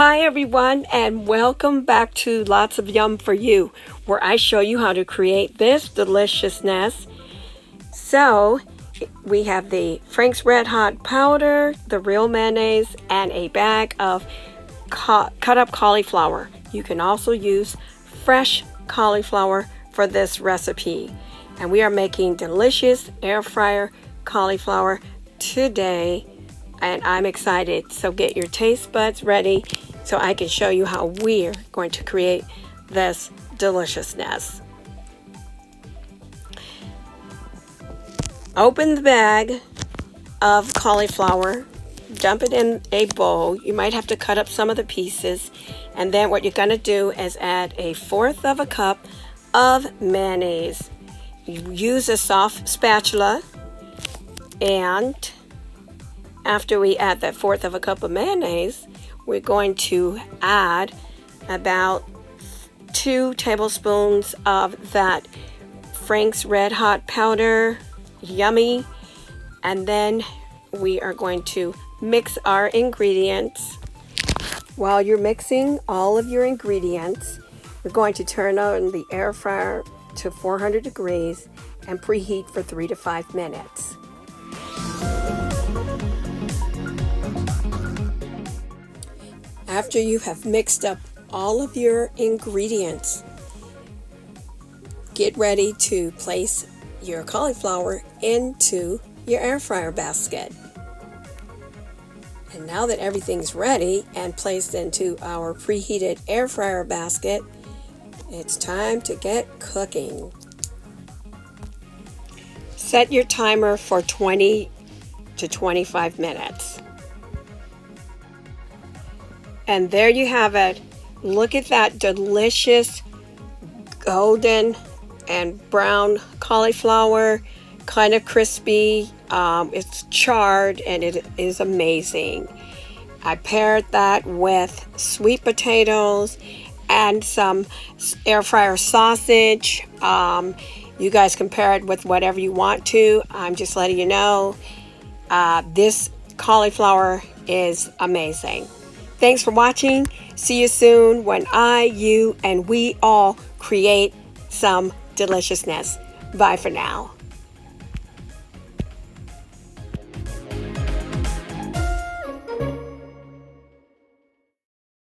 Hi everyone, and welcome back to Lots of Yum for You, where I show you how to create this deliciousness. So we have the Frank's Red Hot powder, the real mayonnaise, and a bag of cut up cauliflower. You can also use fresh cauliflower for this recipe. And we are making delicious air fryer cauliflower today, and I'm excited. So get your taste buds ready so I can show you how we're going to create this deliciousness. Open the bag of cauliflower, dump it in a bowl. You might have to cut up some of the pieces, and then what you're going to do is add 1/4 of a cup of mayonnaise. You use a soft spatula, and after we add that 1/4 of a cup of mayonnaise, we're going to add about 2 tablespoons of that Frank's Red Hot powder, yummy, and then we are going to mix our ingredients. While you're mixing all of your ingredients, we're going to turn on the air fryer to 400 degrees and preheat for 3 to 5 minutes. After you have mixed up all of your ingredients, get ready to place your cauliflower into your air fryer basket. And now that everything's ready and placed into our preheated air fryer basket, it's time to get cooking. Set your timer for 20 to 25 minutes. And there you have it. Look at that delicious golden and brown cauliflower, kind of crispy. It's charred and it is amazing. I paired that with sweet potatoes and some air fryer sausage. You guys can pair it with whatever you want to. I'm just letting you know this cauliflower is amazing. Thanks for watching. See you soon when I, you, and we all create some deliciousness. Bye for now.